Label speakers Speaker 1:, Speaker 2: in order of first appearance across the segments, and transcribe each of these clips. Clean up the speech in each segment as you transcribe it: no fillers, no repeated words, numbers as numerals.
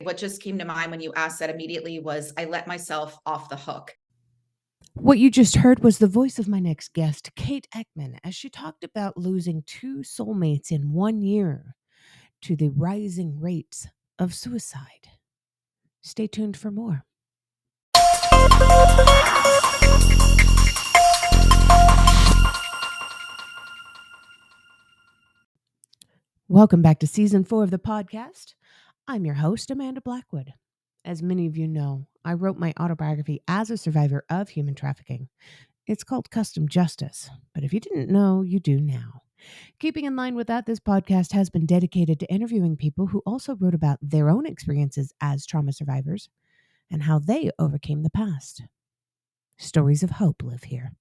Speaker 1: what just came to mind when you asked that immediately was I let myself off the hook.
Speaker 2: What you just heard was the voice of my next guest, Kate Eckman, as she talked about losing 2 soulmates in 1 year to the rising rates of suicide. Stay tuned for more. Welcome back to season 4 of the podcast. I'm your host, Amanda Blackwood. As many of you know, I wrote my autobiography as a survivor of human trafficking. It's called Custom Justice, but if you didn't know, you do now. Keeping in line with that, this podcast has been dedicated to interviewing people who also wrote about their own experiences as trauma survivors and how they overcame the past. Stories of hope live here.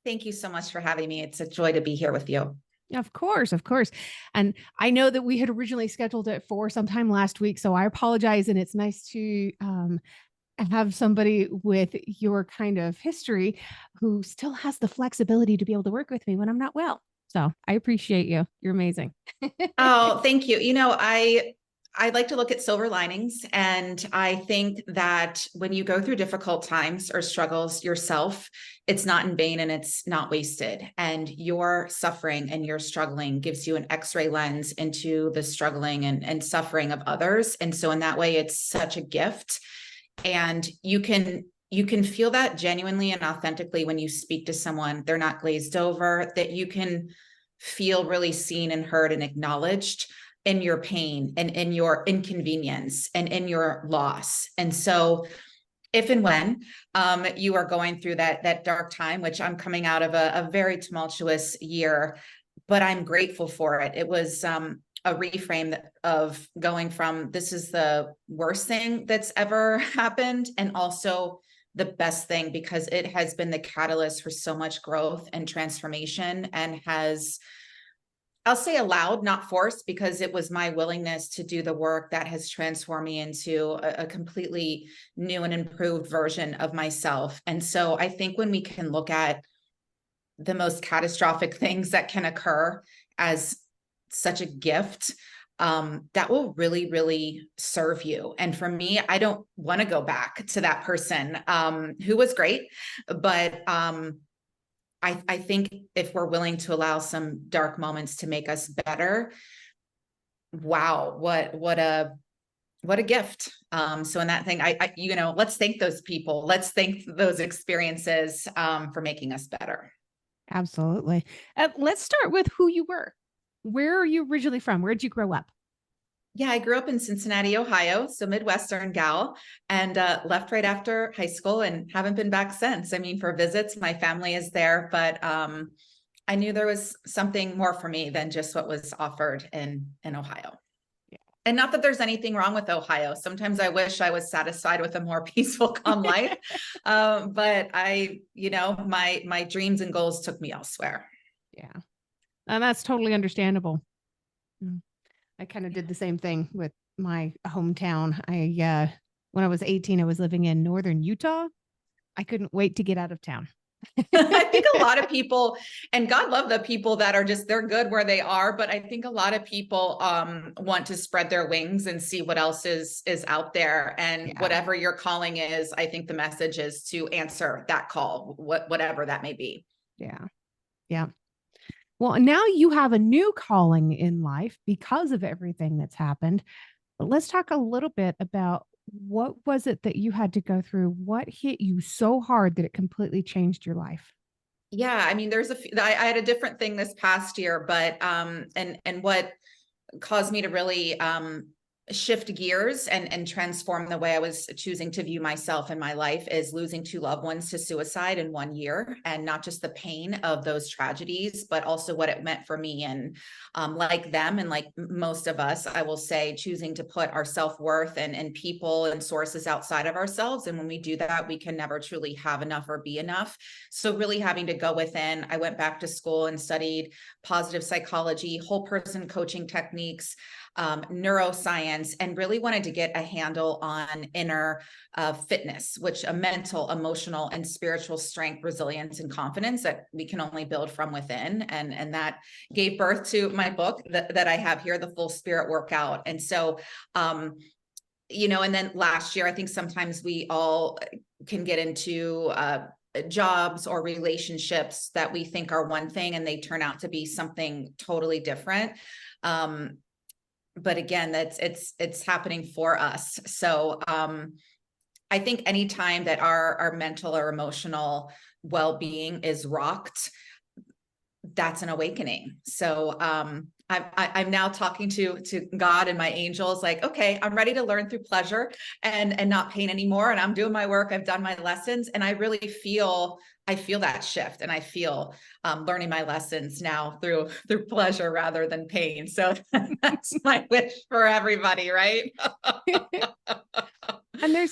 Speaker 1: Thank you so much for having me. It's a joy to be here with you.
Speaker 2: Of course, of course. And I know that we had originally scheduled it for sometime last week, so I apologize. And it's nice to have somebody with your kind of history who still has the flexibility to be able to work with me when I'm not well. So I appreciate you. You're amazing.
Speaker 1: Oh, thank you. I like to look at silver linings, and I think that when you go through difficult times or struggles yourself, it's not in vain and it's not wasted. And your suffering and your struggling gives you an X-ray lens into the struggling and suffering of others. And so in that way, it's such a gift. And you can feel that genuinely and authentically when you speak to someone. They're not glazed over, that you can feel really seen and heard and acknowledged in your pain and in your inconvenience and in your loss. And so if and when you are going through that dark time, which I'm coming out of a very tumultuous year, but I'm grateful for it. It was a reframe of going from this is the worst thing that's ever happened and also the best thing, because it has been the catalyst for so much growth and transformation, and has, I'll say allowed, not forced, because it was my willingness to do the work that has transformed me into a completely new and improved version of myself. And so I think when we can look at the most catastrophic things that can occur as such a gift, that will really, really serve you. And for me, I don't want to go back to that person who was great, but I think if we're willing to allow some dark moments to make us better, wow, what a gift. So in that thing, I let's thank those people. Let's thank those experiences for making us better.
Speaker 2: Absolutely. Let's start with who you were. Where are you originally from? Where did you grow up?
Speaker 1: Yeah, I grew up in Cincinnati, Ohio, so Midwestern gal, and left right after high school and haven't been back since. I mean, for visits, my family is there, but I knew there was something more for me than just what was offered in Ohio. Yeah. And not that there's anything wrong with Ohio. Sometimes I wish I was satisfied with a more peaceful, calm life, but my dreams and goals took me elsewhere.
Speaker 2: Yeah, and that's totally understandable. I kind of did the same thing with my hometown. When I was 18, I was living in northern Utah. I couldn't wait to get out of town.
Speaker 1: I think a lot of people, and God love the people that are just, they're good where they are. But I think a lot of people want to spread their wings and see what else is out there. And whatever your calling is, I think the message is to answer that call, whatever that may be.
Speaker 2: Yeah. Yeah. Well, now you have a new calling in life because of everything that's happened. But let's talk a little bit about what was it that you had to go through? What hit you so hard that it completely changed your life?
Speaker 1: Yeah, I mean, I had a different thing this past year, but and what caused me to really shift gears and transform the way I was choosing to view myself and my life is losing 2 loved ones to suicide in 1 year, and not just the pain of those tragedies, but also what it meant for me. And like them and like most of us, I will say, choosing to put our self-worth and people and sources outside of ourselves. And when we do that, we can never truly have enough or be enough. So really having to go within, I went back to school and studied positive psychology, whole person coaching techniques, neuroscience, and really wanted to get a handle on inner fitness, which a mental, emotional, and spiritual strength, resilience, and confidence that we can only build from within. And that gave birth to my book that I have here, The Full Spirit Workout. And so and then last year, I think sometimes we all can get into jobs or relationships that we think are one thing and they turn out to be something totally different. But again, it's happening for us. So I think anytime that our mental or emotional well-being is rocked, that's an awakening. So I'm now talking to God and my angels, like, okay, I'm ready to learn through pleasure and not pain anymore. And I'm doing my work. I've done my lessons, and I really feel that shift, and I feel learning my lessons now through pleasure rather than pain. So that's my wish for everybody, right?
Speaker 2: And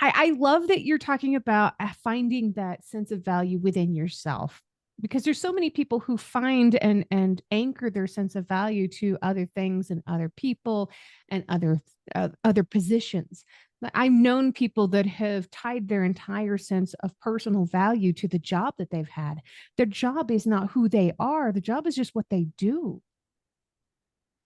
Speaker 2: I love that you're talking about finding that sense of value within yourself, because there's so many people who find and anchor their sense of value to other things and other people and other positions. I've known people that have tied their entire sense of personal value to the job that they've had. Their job is not who they are. The job is just what they do.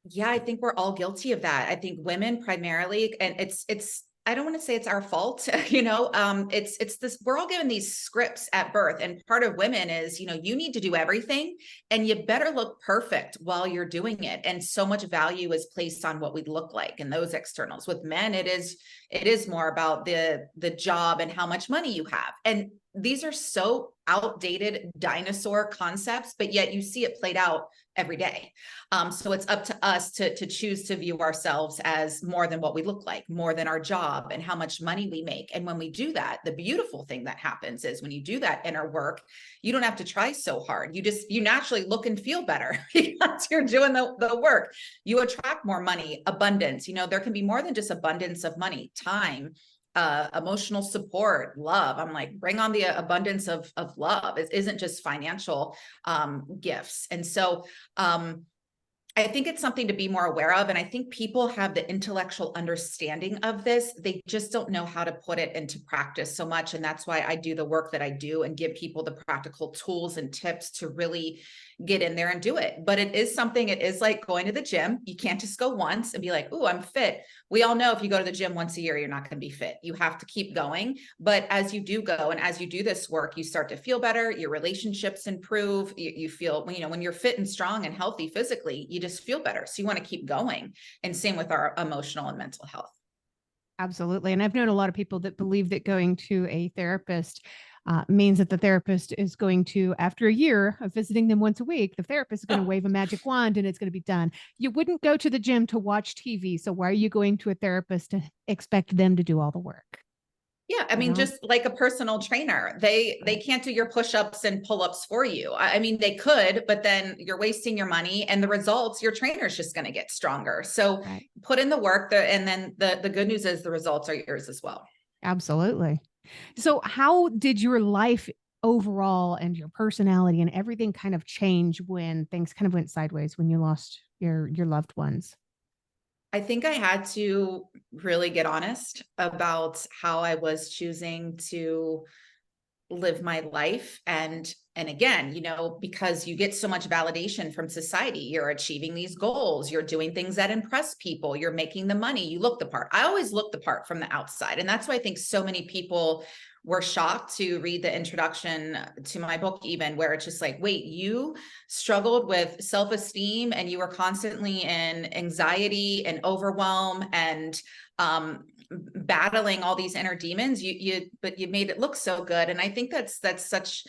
Speaker 1: Yeah, I think we're all guilty of that. I think women primarily, and it's I don't want to say it's our fault, it's this, we're all given these scripts at birth. And part of women is, you need to do everything and you better look perfect while you're doing it. And so much value is placed on what we look like and those externals. With men, it is more about the job and how much money you have. And these are so outdated dinosaur concepts, but yet you see it played out every day. So it's up to us to choose to view ourselves as more than what we look like, more than our job and how much money we make. And when we do that, the beautiful thing that happens is when you do that inner work, you don't have to try so hard. You naturally look and feel better because you're doing the work. You attract more money, abundance. There can be more than just abundance of money, time, emotional support, love. I'm like, bring on the abundance of love. It isn't just financial gifts. And so I think it's something to be more aware of. And I think people have the intellectual understanding of this. They just don't know how to put it into practice so much. And that's why I do the work that I do and give people the practical tools and tips to really get in there and do it. But it is like going to the gym. You can't just go once and be like, oh, I'm fit. We all know if you go to the gym once a year, you're not going to be fit. You have to keep going. But as you do go and as you do this work, you start to feel better. Your relationships improve. You feel, when you're fit and strong and healthy physically, you just feel better. So you want to keep going. And same with our emotional and mental health.
Speaker 2: Absolutely. And I've known a lot of people that believe that going to a therapist means that the therapist is going to, after a year of visiting them once a week, the therapist is going to wave a magic wand and it's going to be done. You wouldn't go to the gym to watch TV. So why are you going to a therapist to expect them to do all the work?
Speaker 1: Yeah, I mean, just like a personal trainer, they
Speaker 2: Right.
Speaker 1: can't do your push-ups and pull-ups for you. I mean, they could, but then you're wasting your money and the results, your trainer's just going to get stronger. So
Speaker 2: Right.
Speaker 1: put in the work, and then the good news is the results are yours as well.
Speaker 2: Absolutely. So how did your life overall and your personality and everything kind of change when things kind of went sideways when you lost your loved ones?
Speaker 1: I think I had to really get honest about how I was choosing to live my life. And again, because you get so much validation from society, you're achieving these goals, you're doing things that impress people, you're making the money, you look the part. I always look the part from the outside. And that's why I think so many people were shocked to read the introduction to my book, even, where it's just like, wait, you struggled with self-esteem and you were constantly in anxiety and overwhelm and battling all these inner demons, but you made it look so good. And I think that's such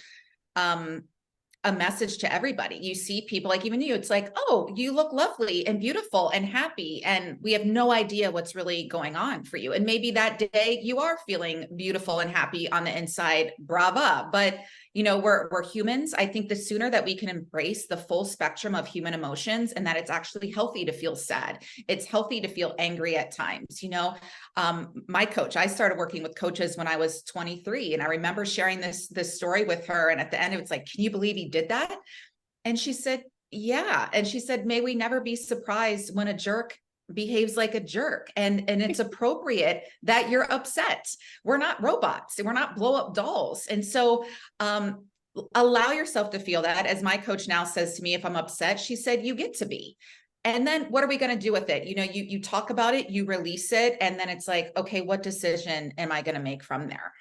Speaker 1: a message to everybody. You see people like even you, it's like, oh, you look lovely and beautiful and happy. And we have no idea what's really going on for you. And maybe that day you are feeling beautiful and happy on the inside, brava. But we're humans. I think the sooner that we can embrace the full spectrum of human emotions, and that it's actually healthy to feel sad. It's healthy to feel angry at times. My coach, I started working with coaches when I was 23. And I remember sharing this story with her. And at the end, it was like, can you believe he did that? And she said, yeah. And she said, may we never be surprised when a jerk behaves like a jerk. And it's appropriate that you're upset. We're not robots. We're not blow up dolls. And so allow yourself to feel that. As my coach now says to me, if I'm upset, she said, you get to be. And then what are we going to do with it? You talk about it, you release it, and then it's like, okay, what decision am I going to make from there?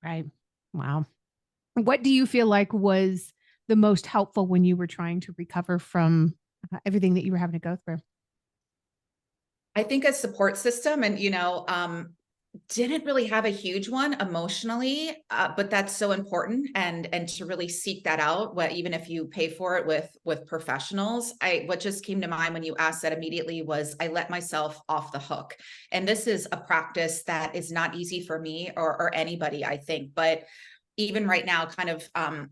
Speaker 2: Right. Wow. What do you feel like was the most helpful when you were trying to recover from everything that you were having to go through?
Speaker 1: I think a support system, and didn't really have a huge one emotionally, but that's so important, and to really seek that out, what even if you pay for it with professionals. I What just came to mind when you asked that immediately was I let myself off the hook, and this is a practice that is not easy for me or anybody, I think, but even right now, kind of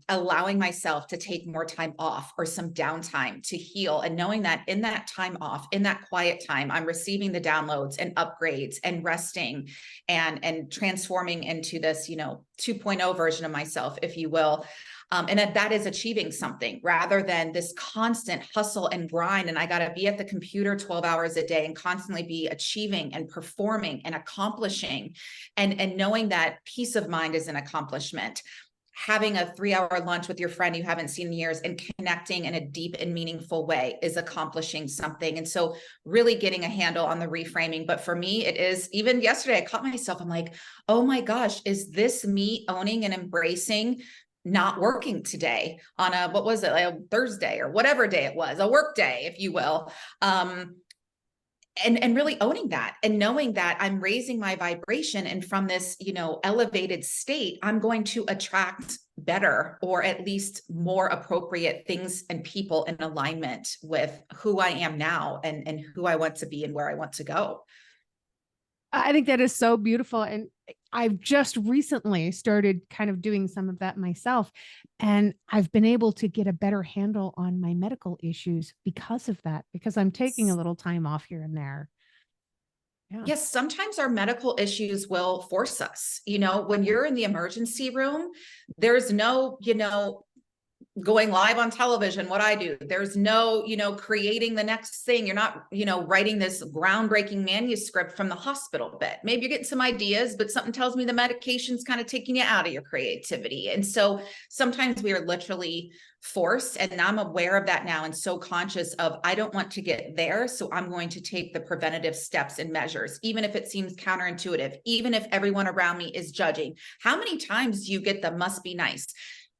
Speaker 1: allowing myself to take more time off or some downtime to heal, and knowing that in that time off, in that quiet time, I'm receiving the downloads and upgrades and resting and transforming into this 2.0 version of myself, if you will. And that is achieving something rather than this constant hustle and grind. And I got to be at the computer 12 hours a day and constantly be achieving and performing and accomplishing, and knowing that peace of mind is an accomplishment. Having a 3-hour lunch with your friend you haven't seen in years and connecting in a deep and meaningful way is accomplishing something. And so really getting a handle on the reframing. But for me, it is, even yesterday, I caught myself, I'm like, oh my gosh, is this me owning and embracing not working today on a, what was it, like a Thursday or whatever day it was, a work day, if you will. And really owning that and knowing that I'm raising my vibration, and from this elevated state, I'm going to attract better, or at least more appropriate things and people in alignment with who I am now, and who I want to be and where I want to go.
Speaker 2: I think that is so beautiful. And I've just recently started kind of doing some of that myself. And I've been able to get a better handle on my medical issues because of that, because I'm taking a little time off here and there. Yeah.
Speaker 1: Yes, sometimes our medical issues will force us. When you're in the emergency room, there's no, going live on television, what I do, there's no creating the next thing. You're not writing this groundbreaking manuscript from the hospital bed. Maybe you're getting some ideas, but something tells me the medication's kind of taking you out of your creativity. And so sometimes we are literally forced, and I'm aware of that now, and so conscious of, I don't want to get there, so I'm going to take the preventative steps and measures, even if it seems counterintuitive, even if everyone around me is judging. How many times do you get the must be nice?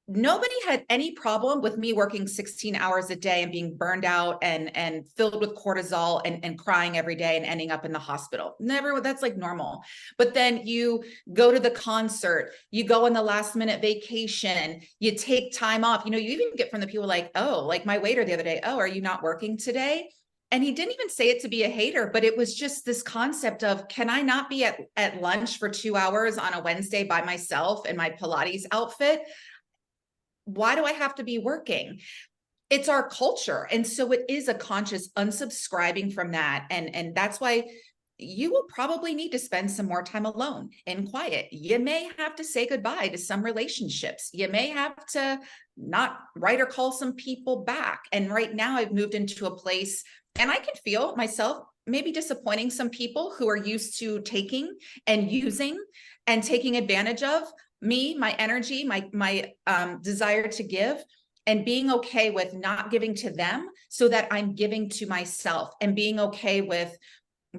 Speaker 1: Nobody had any problem with me working 16 hours a day and being burned out and filled with cortisol and crying every day and ending up in the hospital. Never. That's like normal. But then you go to the concert, you go on the last minute vacation, you take time off. You even get from the people like, oh, like my waiter the other day, oh, are you not working today? And he didn't even say it to be a hater, but it was just this concept of, can I not be at lunch for 2 hours on a Wednesday by myself in my Pilates outfit? Why do I have to be working? It's our culture. And so it is a conscious unsubscribing from that. And that's why you will probably need to spend some more time alone in quiet. You may have to say goodbye to some relationships. You may have to not write or call some people back. And right now I've moved into a place, and I can feel myself maybe disappointing some people who are used to taking and using and taking advantage of me, my energy, my desire to give, and being okay with not giving to them so that I'm giving to myself, and being okay with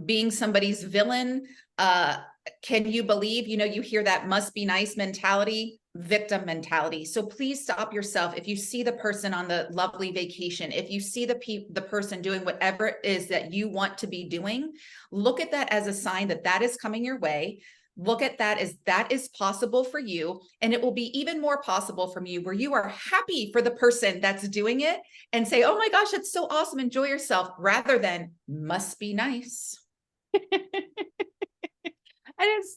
Speaker 1: being somebody's villain. Can you believe, you hear that must be nice mentality, victim mentality. So please stop yourself. If you see the person on the lovely vacation, if you see the person doing whatever it is that you want to be doing, look at that as a sign that that is coming your way. Look at that as that is possible for you. And it will be even more possible from you, where you are happy for the person that's doing it, and say, oh my gosh, it's so awesome. Enjoy yourself, rather than must be nice.
Speaker 2: And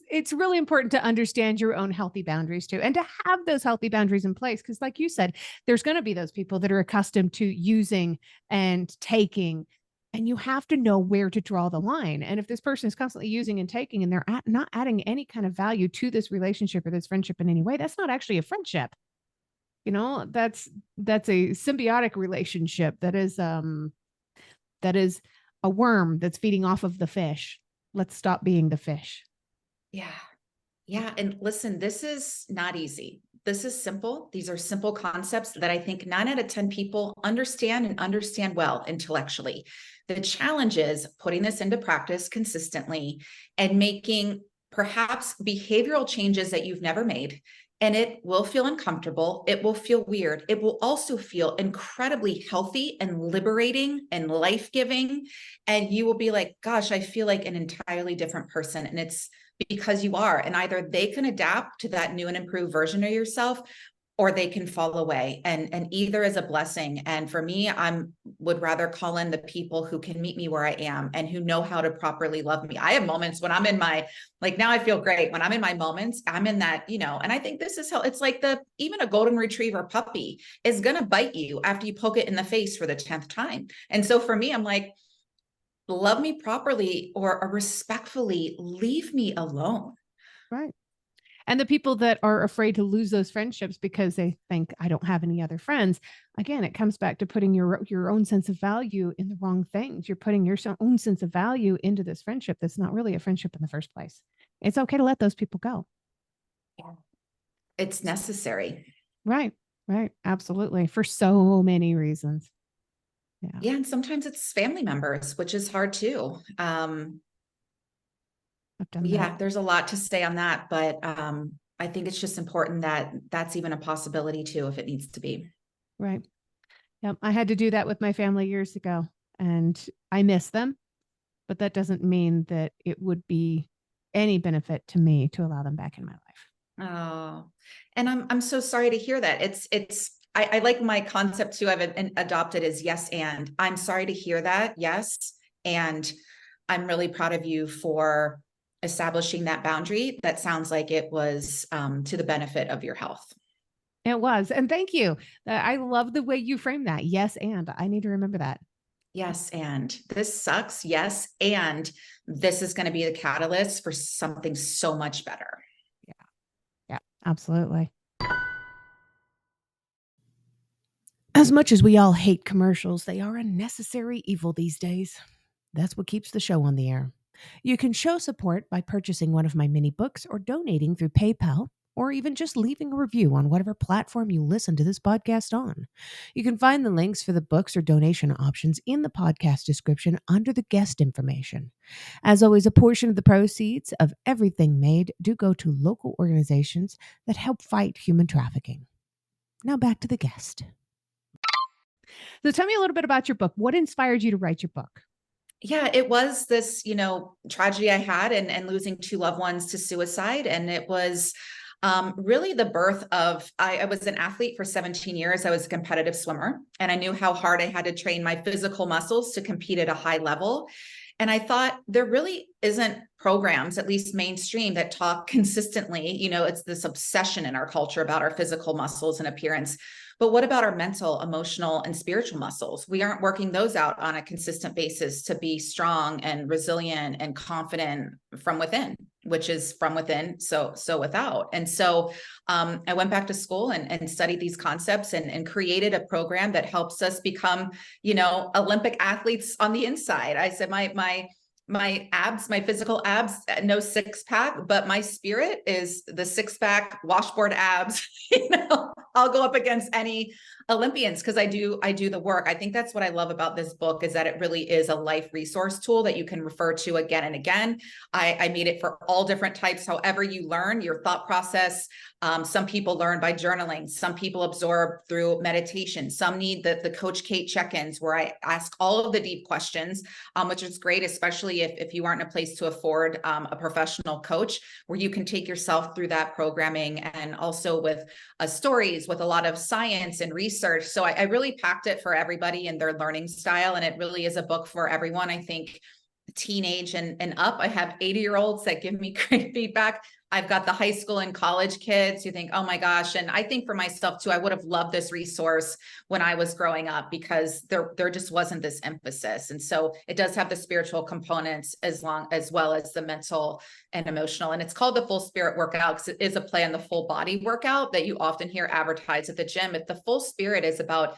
Speaker 2: it's really important to understand your own healthy boundaries too, and to have those healthy boundaries in place. Because like you said, there's going to be those people that are accustomed to using and taking, and you have to know where to draw the line. And if this person is constantly using and taking, and they're not adding any kind of value to this relationship or this friendship in any way, that's not actually a friendship. That's a symbiotic relationship. That is a worm that's feeding off of the fish. Let's stop being the fish.
Speaker 1: Yeah. Yeah. And listen, this is not easy. this is simple. These are simple concepts that I think 9 out of 10 people understand and understand well intellectually. The challenge is putting this into practice consistently and making perhaps behavioral changes that you've never made. And it will feel uncomfortable. It will feel weird. It will also feel incredibly healthy and liberating and life-giving. And you will be like, gosh, I feel like an entirely different person. And it's because you are. And either they can adapt to that new and improved version of yourself, or they can fall away, and either is a blessing. And for me, would rather call in the people who can meet me where I am and who know how to properly love me. I have moments when I'm in my, like, now I feel great when I'm in my moments, I'm in that, and I think this is how it's like even a golden retriever puppy is going to bite you after you poke it in the face for the 10th time. And so for me, I'm like, love me properly or respectfully, leave me alone.
Speaker 2: Right. And the people that are afraid to lose those friendships because they think I don't have any other friends. Again, it comes back to putting your own sense of value in the wrong things. You're putting your own sense of value into this friendship that's not really a friendship in the first place. It's okay to let those people go.
Speaker 1: Yeah. It's necessary.
Speaker 2: Right. Right. Absolutely. For so many reasons. Yeah.
Speaker 1: Yeah. And sometimes it's family members, which is hard too.
Speaker 2: I've done
Speaker 1: Yeah,
Speaker 2: that.
Speaker 1: there's a lot to say on that, but I think it's just important that that's even a possibility too, if it needs to be.
Speaker 2: Right. Yep. I had to do that with my family years ago, and I miss them, but that doesn't mean that it would be any benefit to me to allow them back in my life.
Speaker 1: Oh, and I'm so sorry to hear that. I like my concept too. I've adopted is yes, and I'm sorry to hear that. Yes, and I'm really proud of you for establishing that boundary. That sounds like it was to the benefit of your health.
Speaker 2: It was. And thank you. I love the way you frame that. Yes. And I need to remember that.
Speaker 1: Yes, and this sucks. Yes, and this is going to be the catalyst for something so much better.
Speaker 2: Yeah. Yeah. Absolutely. As much as we all hate commercials, they are a necessary evil these days. That's what keeps the show on the air. You can show support by purchasing one of my mini books or donating through PayPal, or even just leaving a review on whatever platform you listen to this podcast on. You can find the links for the books or donation options in the podcast description under the guest information. As always, a portion of the proceeds of everything made do go to local organizations that help fight human trafficking. Now back to the guest. So tell me a little bit about your book. What inspired you to write your book?
Speaker 1: Yeah, it was this, tragedy I had and losing 2 loved ones to suicide. And it was really the birth of, I was an athlete for 17 years. I was a competitive swimmer, and I knew how hard I had to train my physical muscles to compete at a high level. And I thought there really isn't programs, at least mainstream, that talk consistently. It's this obsession in our culture about our physical muscles and appearance. But what about our mental, emotional, and spiritual muscles? We aren't working those out on a consistent basis to be strong and resilient and confident from within, which is from within, so without. And so I went back to school and studied these concepts and created a program that helps us become, Olympic athletes on the inside. I said my abs, my physical abs, no 6-pack, but my spirit is the 6-pack washboard abs. I'll go up against any Olympians because I do the work. I think that's what I love about this book, is that it really is a life resource tool that you can refer to again and again. I made it for all different types, however you learn your thought process. Some people learn by journaling. Some people absorb through meditation. Some need the Coach Kate check-ins where I ask all of the deep questions, which is great, especially if you aren't in a place to afford a professional coach, where you can take yourself through that programming, and also with stories with a lot of science and research. So I really packed it for everybody and their learning style. And it really is a book for everyone. I think teenage and up. I have 80-year-olds that give me great feedback. I've got the high school and college kids who think, oh my gosh. And I think for myself too, I would have loved this resource when I was growing up, because there just wasn't this emphasis. And so it does have the spiritual components as well as the mental and emotional. And it's called the Full Spirit Workout because it is a play on the full body workout that you often hear advertised at the gym. But the full spirit is about,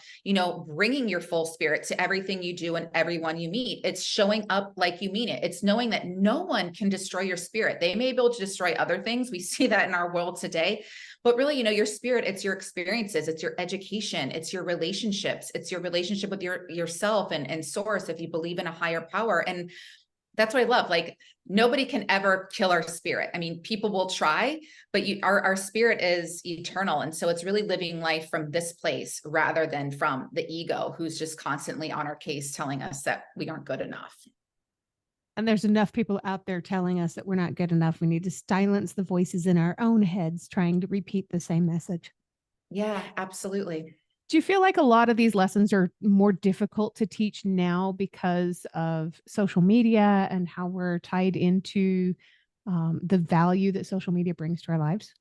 Speaker 1: bringing your full spirit to everything you do and everyone you meet. It's showing up like you mean it. It's knowing that no one can destroy your spirit. They may be able to destroy other other things. We see that in our world today. But really, your spirit, it's your experiences, it's your education, it's your relationships, it's your relationship with yourself and source, if you believe in a higher power. And that's what I love. Like, nobody can ever kill our spirit. I mean, people will try, but our spirit is eternal. And so it's really living life from this place rather than from the ego, who's just constantly on our case telling us that we aren't good enough.
Speaker 2: And there's enough people out there telling us that we're not good enough. We need to silence the voices in our own heads trying to repeat the same message.
Speaker 1: Yeah, absolutely.
Speaker 2: Do you feel like a lot of these lessons are more difficult to teach now because of social media and how we're tied into the value that social media brings to our lives?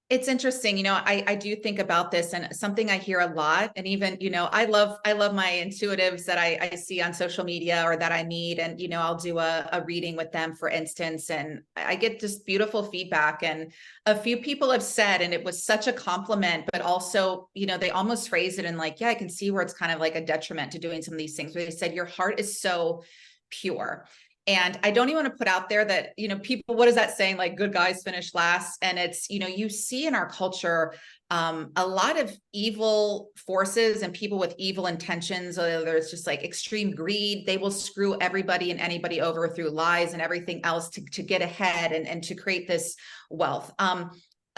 Speaker 1: It's interesting. I do think about this, and something I hear a lot, and even, I love my intuitives that I see on social media or that I meet, and, I'll do a reading with them, for instance, and I get just beautiful feedback. And a few people have said, and it was such a compliment, but also, they almost phrase it in like, yeah, I can see where it's kind of like a detriment to doing some of these things, where they said, your heart is so pure. And I don't even want to put out there that, people, what is that saying? Like, good guys finish last. And it's, you see in our culture, a lot of evil forces and people with evil intentions, whether it's just like extreme greed, they will screw everybody and anybody over through lies and everything else to get ahead and to create this wealth.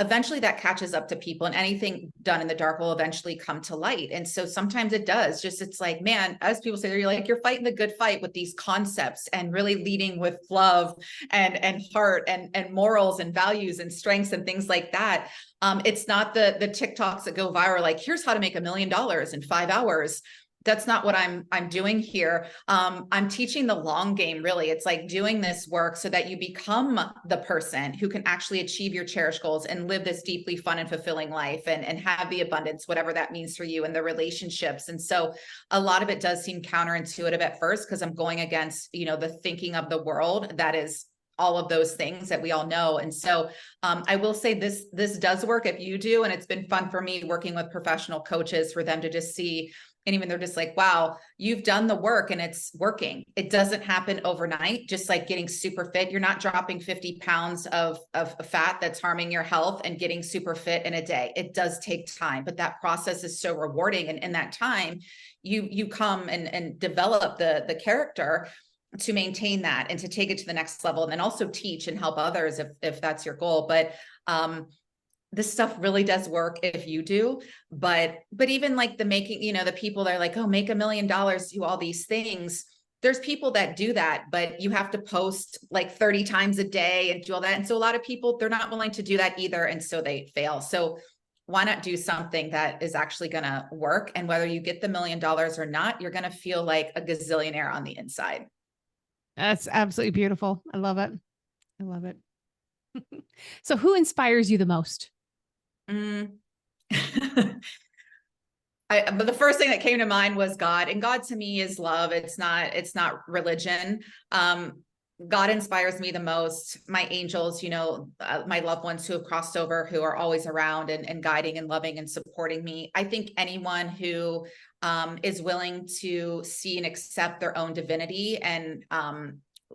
Speaker 1: Eventually that catches up to people, and anything done in the dark will eventually come to light. And so sometimes it does just, it's like, man, as people say, you're fighting the good fight with these concepts and really leading with love and heart and morals and values and strengths and things like that. It's not the TikToks that go viral, like, here's how to make $1 million in 5 hours. That's not what I'm doing here. I'm teaching the long game, really. It's like doing this work so that you become the person who can actually achieve your cherished goals and live this deeply fun and fulfilling life and have the abundance, whatever that means for you, and the relationships. And so a lot of it does seem counterintuitive at first, because I'm going against, the thinking of the world that is all of those things that we all know. And so I will say this does work if you do. And it's been fun for me working with professional coaches, for them to just see, and even they're just like, wow, you've done the work and it's working. It doesn't happen overnight. Just like getting super fit, you're not dropping 50 pounds of fat that's harming your health and getting super fit in a day. It does take time, but that process is so rewarding. And in that time, you come and develop the character to maintain that and to take it to the next level, and then also teach and help others if that's your goal. But this stuff really does work if you do. But even like the making, the people that are like, oh, make $1 million, do all these things. There's people that do that, but you have to post like 30 times a day and do all that. And so a lot of people, they're not willing to do that either. And so they fail. So why not do something that is actually going to work? And whether you get the $1 million or not, you're going to feel like a gazillionaire on the inside.
Speaker 2: That's absolutely beautiful. I love it. I love it. So who inspires you the most?
Speaker 1: Mm. But the first thing that came to mind was God, and God to me is love. It's not religion. God inspires me the most. My angels, my loved ones who have crossed over, who are always around and guiding and loving and supporting me. I think anyone who is willing to see and accept their own divinity and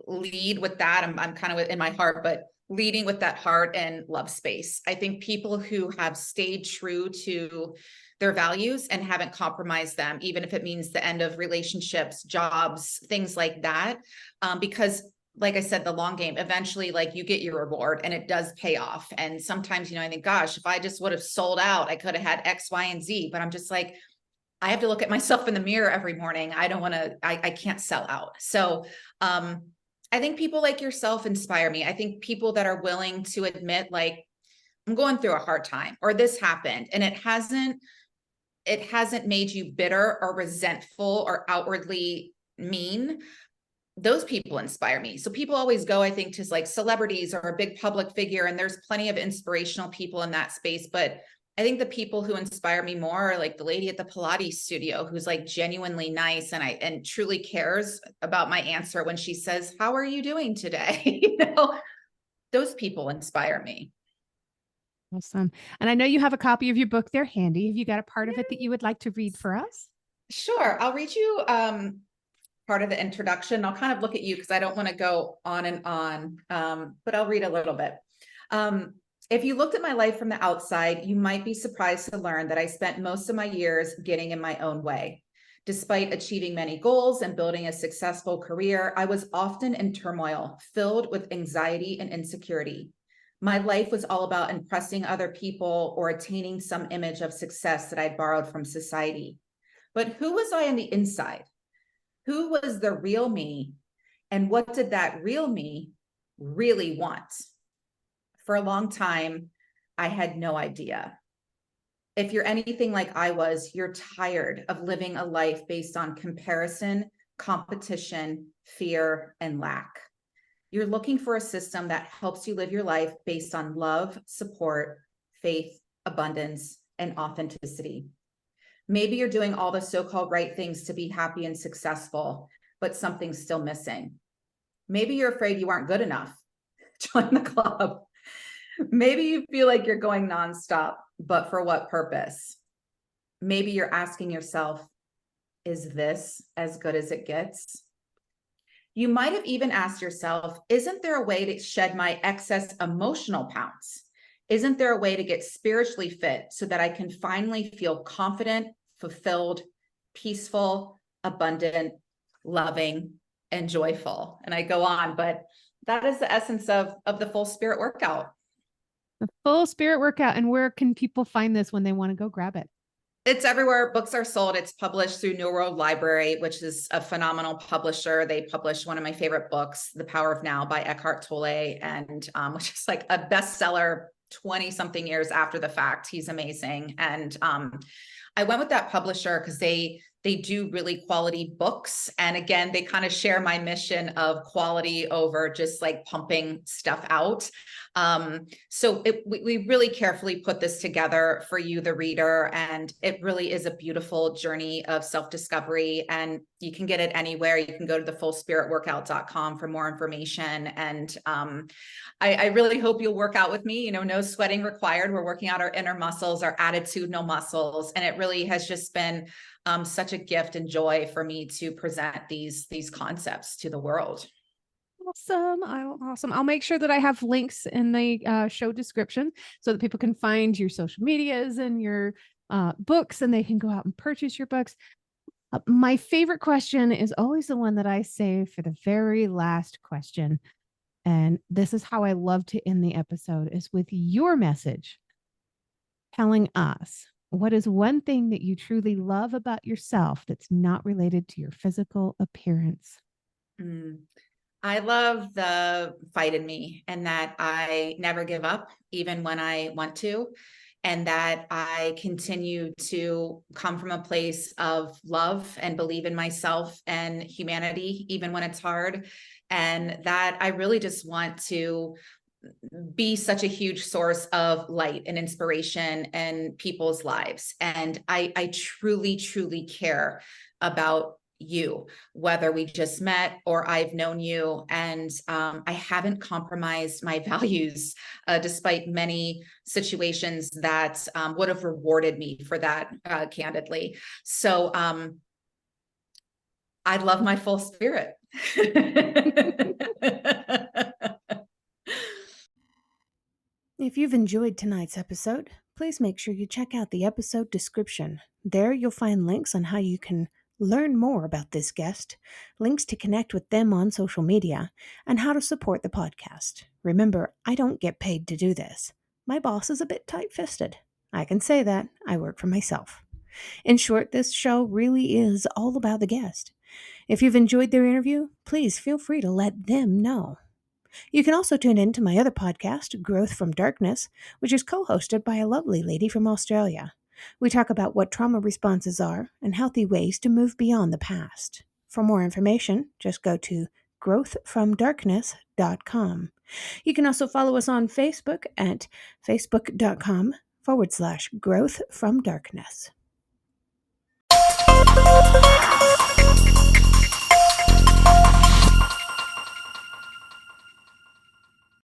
Speaker 1: lead with that. I'm kind of in my heart, but leading with that heart and love space. I think people who have stayed true to their values and haven't compromised them, even if it means the end of relationships, jobs, things like that. Because like I said, the long game, eventually, like, you get your reward and it does pay off. And sometimes, I think, gosh, if I just would have sold out, I could have had X, Y, and Z, but I'm just like, I have to look at myself in the mirror every morning. I don't want to, I can't sell out. So, I think people like yourself inspire me. I think people that are willing to admit, like, I'm going through a hard time, or this happened, and it hasn't made you bitter or resentful or outwardly mean. Those people inspire me. So people always go, I think, to like celebrities or a big public figure, and there's plenty of inspirational people in that space. But I think the people who inspire me more are like the lady at the Pilates studio, who's like genuinely nice and truly cares about my answer when she says, how are you doing today? Those people inspire me.
Speaker 2: Awesome. And I know you have a copy of your book there handy. Have you got a part of it that you would like to read for us?
Speaker 1: Sure. I'll read you part of the introduction. I'll kind of look at you because I don't want to go on and on, but I'll read a little bit. If you looked at my life from the outside, you might be surprised to learn that I spent most of my years getting in my own way. Despite achieving many goals and building a successful career, I was often in turmoil, filled with anxiety and insecurity. My life was all about impressing other people or attaining some image of success that I'd borrowed from society. But who was I on the inside? Who was the real me? And what did that real me really want? For a long time, I had no idea. If you're anything like I was, you're tired of living a life based on comparison, competition, fear, and lack. You're looking for a system that helps you live your life based on love, support, faith, abundance, and authenticity. Maybe you're doing all the so-called right things to be happy and successful, but something's still missing. Maybe you're afraid you aren't good enough. Join the club. Maybe you feel like you're going nonstop, but for what purpose? Maybe you're asking yourself, is this as good as it gets? You might have even asked yourself, isn't there a way to shed my excess emotional pounds? Isn't there a way to get spiritually fit so that I can finally feel confident, fulfilled, peaceful, abundant, loving, and joyful? And I go on, but that is the essence of the full spirit workout.
Speaker 2: The full spirit workout. And where can people find this when they want to go grab it?
Speaker 1: It's everywhere books are sold. It's published through New World Library, which is a phenomenal publisher. They published one of my favorite books, The Power of Now by Eckhart Tolle, and which is like a bestseller 20 something years after the fact. He's amazing. And I went with that publisher because they do really quality books. And again, they kind of share my mission of quality over just like pumping stuff out. So we really carefully put this together for you, the reader, and it really is a beautiful journey of self-discovery. And you can get it anywhere. You can go to thefullspiritworkout.com for more information. And I really hope you'll work out with me. You know, no sweating required. We're working out our inner muscles, our attitudinal muscles, and it really has just been such a gift and joy for me to present these concepts to the world.
Speaker 2: Awesome. Awesome. I'll make sure that I have links in the show description so that people can find your social medias and your books, and they can go out and purchase your books. My favorite question is always the one that I save for the very last question. And this is how I love to end the episode, is with your message telling us what is one thing that you truly love about yourself that's not related to your physical appearance.
Speaker 1: I love the fight in me, and that I never give up, even when I want to, and that I continue to come from a place of love and believe in myself and humanity, even when it's hard. And that I really just want to be such a huge source of light and inspiration in people's lives. And I truly, truly care about you, whether we just met or I've known you. And I haven't compromised my values, despite many situations that would have rewarded me for that, candidly. So I love my full spirit.
Speaker 2: If you've enjoyed tonight's episode, please make sure you check out the episode description. There you'll find links on how you can learn more about this guest, links to connect with them on social media, and how to support the podcast. Remember, I don't get paid to do this. My boss is a bit tight-fisted. I can say that. I work for myself. In short, this show really is all about the guest. If you've enjoyed their interview, please feel free to let them know. You can also tune in to my other podcast, Growth from Darkness, which is co-hosted by a lovely lady from Australia. We talk about what trauma responses are and healthy ways to move beyond the past. For more information, just go to growthfromdarkness.com. You can also follow us on Facebook at facebook.com/growthfromdarkness.